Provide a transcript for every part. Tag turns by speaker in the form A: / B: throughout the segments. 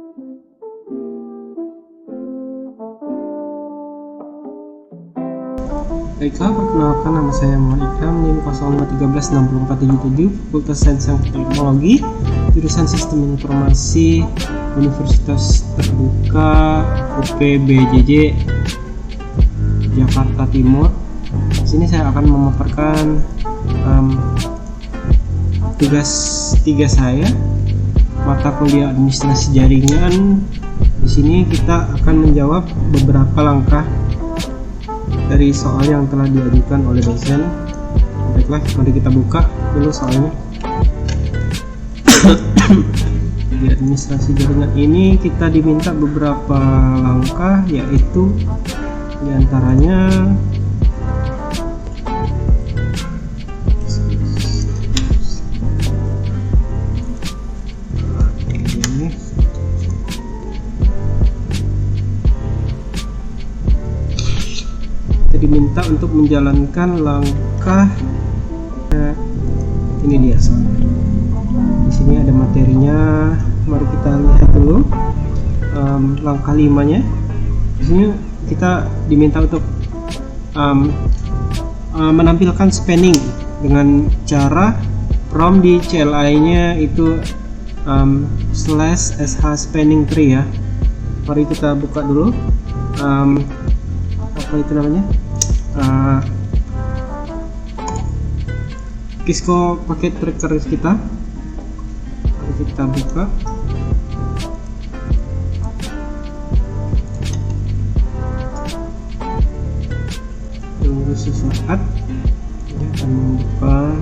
A: Baiklah, perkenalkan, nama saya Muhammad Ikram, NIM 05136477, Fakultas Sains dan Teknologi, jurusan Sistem Informasi, Universitas Terbuka UPBJJ Jakarta Timur. Di sini saya akan memaparkan tugas 3 saya, mata kuliah administrasi jaringan. Di sini kita akan menjawab beberapa langkah dari soal yang telah diajukan oleh dosen. Baiklah, mari kita buka dulu soalnya. Di administrasi jaringan ini kita diminta beberapa langkah, yaitu diantaranya diminta untuk menjalankan langkah ini dia soalnya. Di sini ada materinya, mari kita lihat dulu langkah 5-nya. Di sini kita diminta untuk menampilkan spanning dengan cara prompt di CLI-nya itu /sh spanning tree ya. Mari kita buka dulu apa itu namanya, Kisco paket tracker kita. Mari kita buka. Tunggu sesaat, dia akan membuka.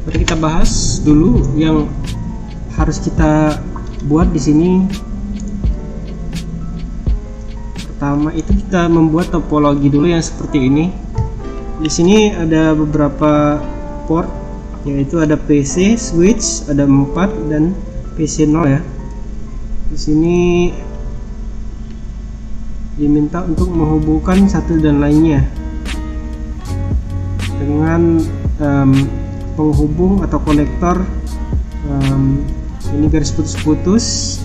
A: Mari kita bahas dulu yang harus kita buat di sini. Pertama itu kita membuat topologi dulu yang seperti ini. Di sini ada beberapa port, yaitu ada PC, switch, ada 4 dan PC 0 ya. Di sini diminta untuk menghubungkan satu dan lainnya dengan penghubung atau konektor. Ini garis putus-putus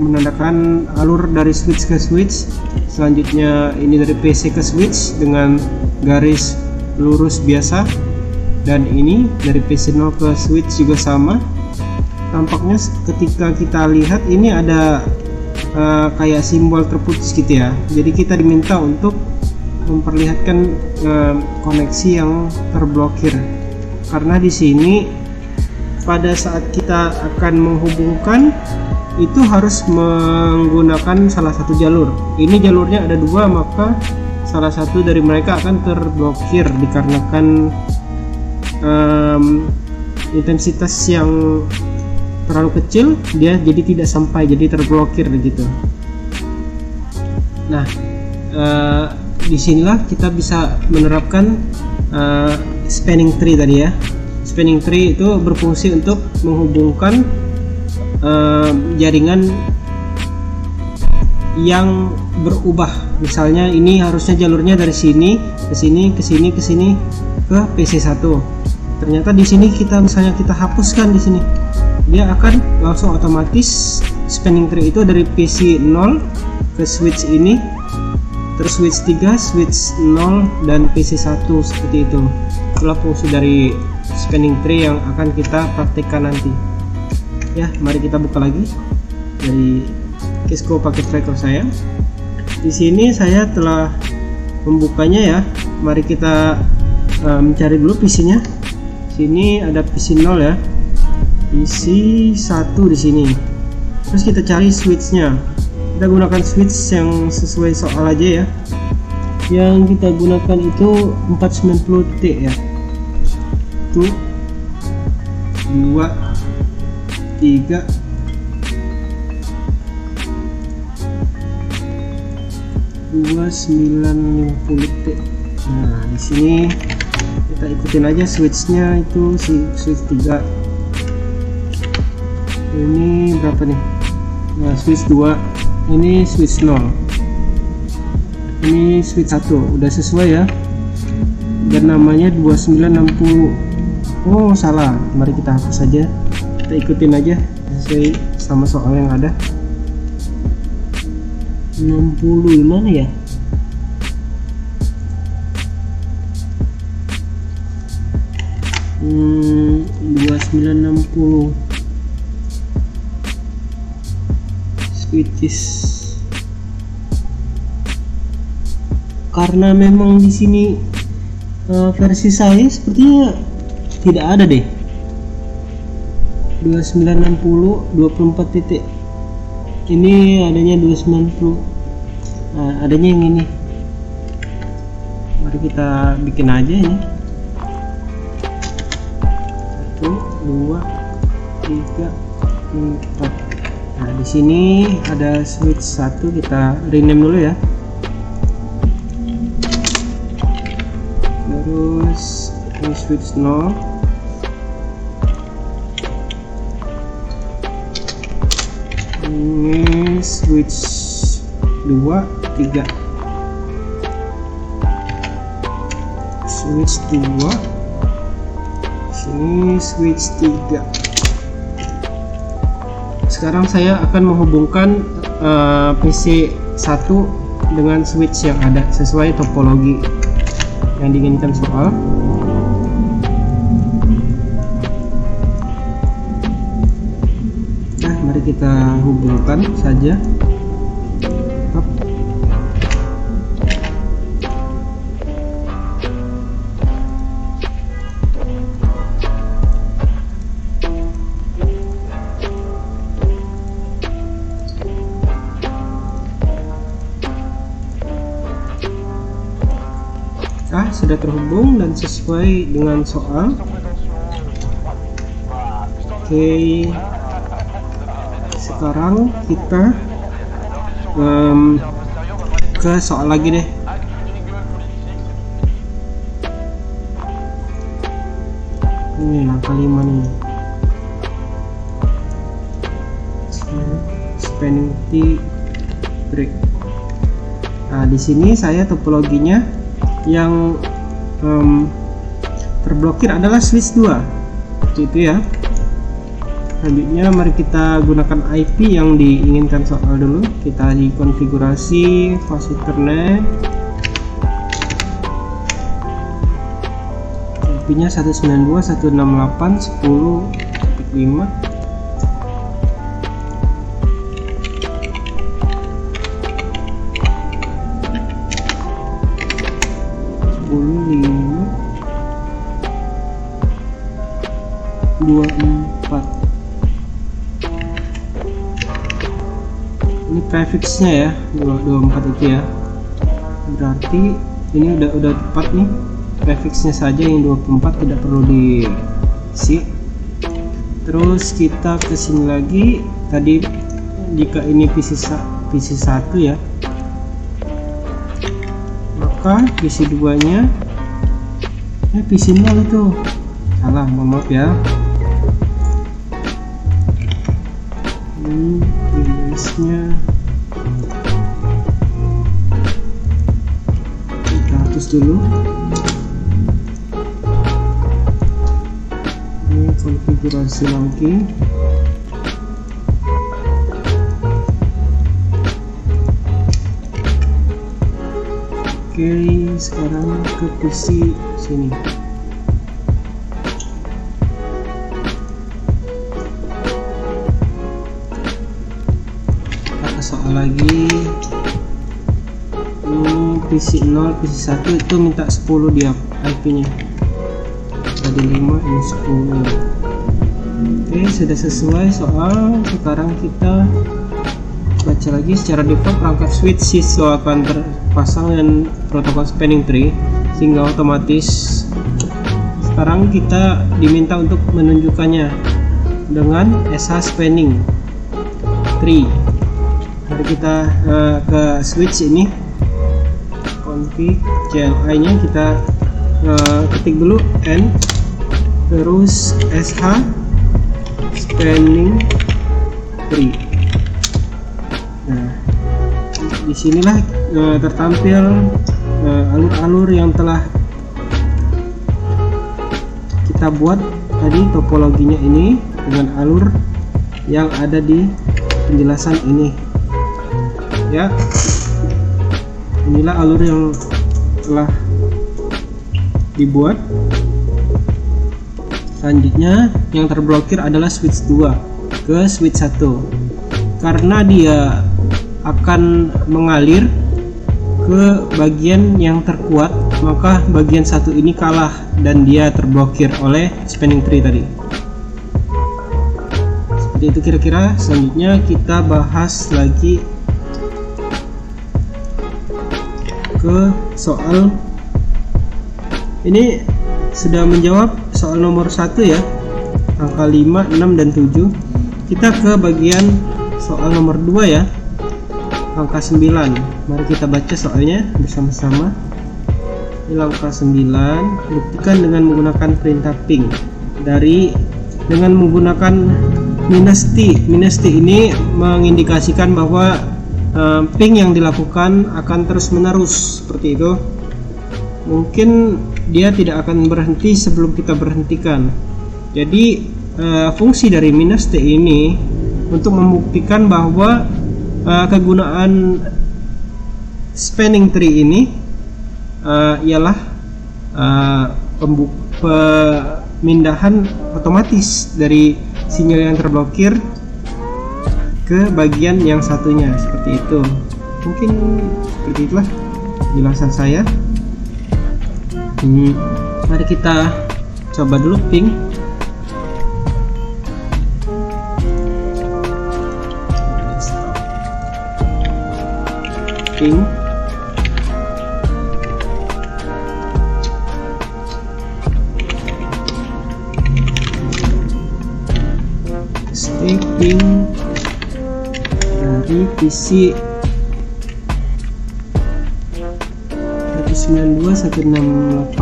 A: menandakan alur dari switch ke switch. Selanjutnya ini dari PC ke switch dengan garis lurus biasa, dan ini dari PC 0 ke switch juga sama. Tampaknya ketika kita lihat ini ada kayak simbol terputus gitu ya. Jadi kita diminta untuk memperlihatkan koneksi yang terblokir, karena di sini pada saat kita akan menghubungkan itu harus menggunakan salah satu jalur. Ini jalurnya ada 2, maka salah satu dari mereka akan terblokir dikarenakan intensitas yang terlalu kecil, dia jadi tidak sampai, jadi terblokir gitu. Nah, disinilah kita bisa menerapkan spanning tree tadi ya. Spanning tree itu berfungsi untuk menghubungkan jaringan yang berubah. Misalnya ini harusnya jalurnya dari sini ke sini, ke sini, ke sini, ke PC1. Ternyata di sini misalnya kita hapuskan di sini, dia akan langsung otomatis spanning tree itu dari PC 0 ke switch ini, terus switch 3, switch 0 dan PC1 seperti itu. Itulah fungsi dari spanning tree yang akan kita praktekkan nanti. Ya, mari kita buka lagi dari Kisco paket tracker saya. Di sini saya telah membukanya ya. Mari kita mencari dulu PC-nya. Sini ada PC 0 ya. PC 1 di sini. Terus kita cari switch-nya. Kita gunakan switch yang sesuai soal aja ya. Yang kita gunakan itu 490T ya. 1 2 3 2950T. Nah, di sini kita ikutin aja switch-nya, itu switch 3. Ini berapa nih? Nah, switch 2. Ini switch 0. Ini switch 1 udah sesuai ya, dan namanya 2960. Oh salah, mari kita hapus saja, kita ikutin aja sesuai sama soal yang ada. 60 mana ya? Hmm, 2960 switches. Karena memang di sini versi saya sepertinya tidak ada deh. 2960 24 titik. Ini adanya 290. Nah, adanya yang ini. Mari kita bikin aja ini. 1 2 3 4. Nah, di sini ada switch 1, kita rename dulu ya. Terus ini switch 0. Ini switch 2 3. Switch 2. Sini switch 3. Sekarang saya akan menghubungkan PC 1 dengan switch yang ada sesuai topologi yang diinginkan soal. Nah, mari kita hubungkan saja. Up. Sudah terhubung dan sesuai dengan soal. Oke, sekarang kita ke soal lagi deh. Ini langkah 5 nih, spanning T break. Nah, di sini saya topologinya yang terblokir adalah switch 2 seperti itu ya. Selanjutnya mari kita gunakan IP yang diinginkan soal dulu. Kita di konfigurasi fast Ethernet, IP nya 192.168.10.5. Ini prefixnya ya, 224 itu ya. Berarti ini udah tepat nih. Prefixnya saja yang 24, tidak perlu diisi. Terus kita ke sini lagi. Tadi jika ini PC 1 ya, maka PC 2 nya PC 0 itu. Salah, mohon maaf ya. Nya kita hapus dulu. Ini konfigurasi lagi. Oke, sekarang ke PC sini. Soal lagi. Ini PC 0, PC 1 itu minta 10 dia IP nya. Tadi 5, ini 10. Oke, sudah sesuai soal. Sekarang kita baca lagi. Secara default perangkat switch siswa akan terpasang dengan protokol spanning tree sehingga otomatis. Sekarang kita diminta untuk menunjukkannya dengan SH spanning tree. Mari kita ke switch ini, config CLI nya kita ketik dulu N, terus SH spanning tree. Nah, disinilah tertampil alur-alur yang telah kita buat tadi, topologinya ini dengan alur yang ada di penjelasan ini ya. Inilah alur yang telah dibuat. Selanjutnya yang terblokir adalah switch 2 ke switch 1. Karena dia akan mengalir ke bagian yang terkuat, maka bagian satu ini kalah dan dia terblokir oleh spanning tree tadi. Seperti itu kira-kira. Selanjutnya kita bahas lagi ke soal ini. Sudah menjawab soal nomor 1 ya, angka 5, 6, dan 7. Kita ke bagian soal nomor 2 ya, angka 9. Mari kita baca soalnya bersama-sama. Ini angka 9, buktikan dengan menggunakan perintah ping dengan menggunakan minus T. Minus T ini mengindikasikan bahwa ping yang dilakukan akan terus menerus seperti itu. Mungkin dia tidak akan berhenti sebelum kita berhentikan. Jadi fungsi dari minus T ini untuk membuktikan bahwa kegunaan spanning tree ini ialah pemindahan otomatis dari sinyal yang terblokir ke bagian yang satunya, seperti itu. Mungkin seperti itulah penjelasan saya. Mari kita coba dulu ping. Ping. Ping dari PC 192.168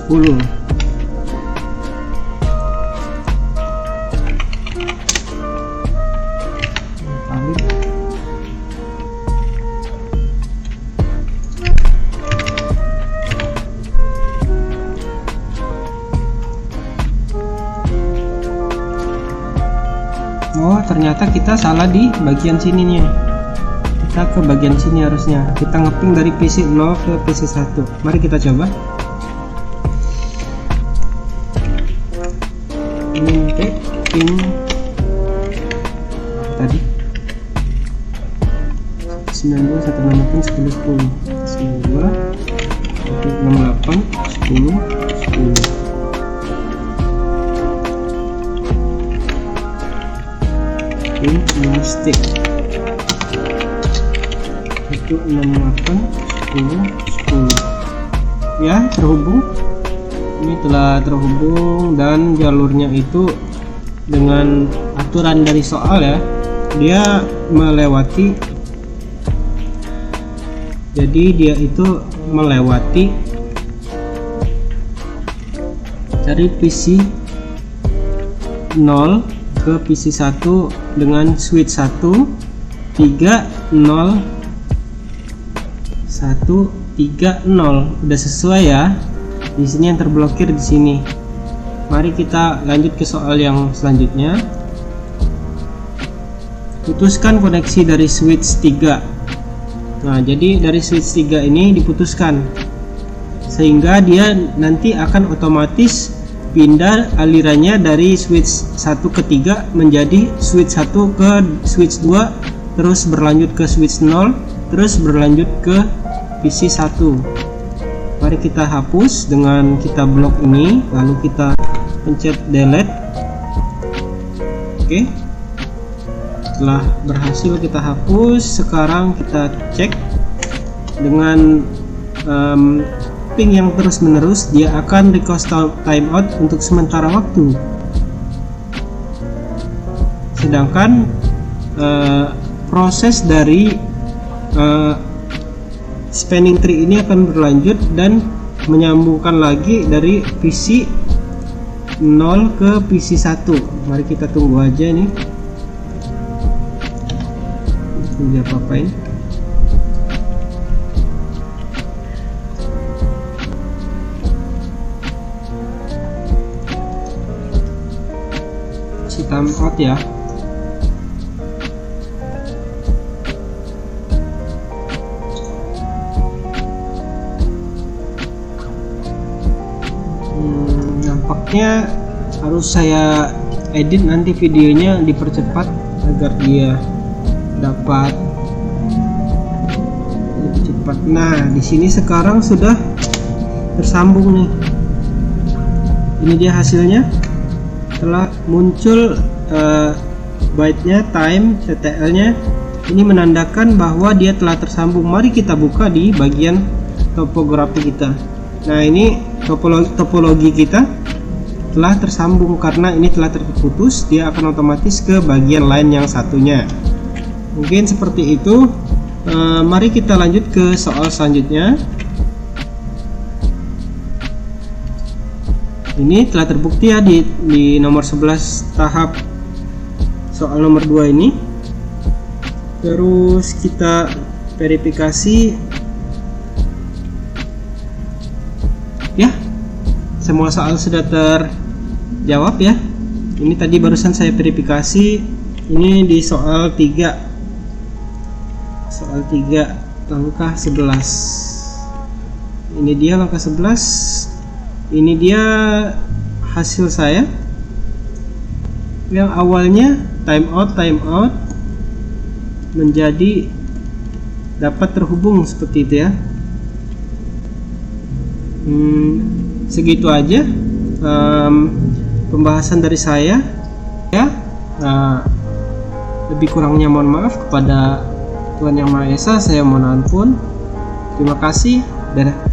A: 10. Oh, ternyata kita salah di bagian sininya. Kita ke bagian sini harusnya. Kita ngeping dari PC 0 ke PC 1. Mari kita coba. Ini ping tadi 92.168.10.10 stick 168.10 ya, terhubung. Ini telah terhubung dan jalurnya itu dengan aturan dari soal ya, dia melewati, jadi dia itu melewati dari PC 0 ke PC 1 dengan switch 1 3 0 1 3 0. Udah sesuai ya. Di sini yang terblokir di sini. Mari kita lanjut ke soal yang selanjutnya. Putuskan koneksi dari switch 3. Nah, jadi dari switch 3 ini diputuskan sehingga dia nanti akan otomatis pindah alirannya dari switch 1 ke 3 menjadi switch 1 ke switch 2, terus berlanjut ke switch 0, terus berlanjut ke PC 1. Mari kita hapus dengan kita blok ini, lalu kita pencet delete. Oke. Setelah berhasil kita hapus, sekarang kita cek dengan ping yang terus menerus, dia akan request timeout untuk sementara waktu. Sedangkan proses dari spanning tree ini akan berlanjut dan menyambungkan lagi dari PC 0 ke PC 1. Mari kita tunggu aja nih. Tunggu apa-apain. Si time out ya. Nampaknya harus saya edit nanti videonya, dipercepat agar dia dapat lebih cepat. Nah, di sini sekarang sudah tersambung nih. Ini dia hasilnya. Telah muncul byte-nya, time, TTL-nya. Ini menandakan bahwa dia telah tersambung. Mari kita buka di bagian topografi kita. Nah, ini topologi kita telah tersambung karena ini telah terputus. Dia akan otomatis ke bagian lain yang satunya. Mungkin seperti itu. Mari kita lanjut ke soal selanjutnya. Ini telah terbukti ya di nomor 11 tahap soal nomor 2 ini. Terus kita verifikasi ya, semua soal sudah terjawab ya. Ini tadi barusan saya verifikasi. Ini di soal 3 langkah 11. Ini dia langkah 11. Ini dia hasil saya yang awalnya time out menjadi dapat terhubung seperti itu ya. Segitu aja pembahasan dari saya ya. Lebih kurangnya mohon maaf kepada Tuhan Yang Maha Esa, saya mohon ampun. Terima kasih. Dadah.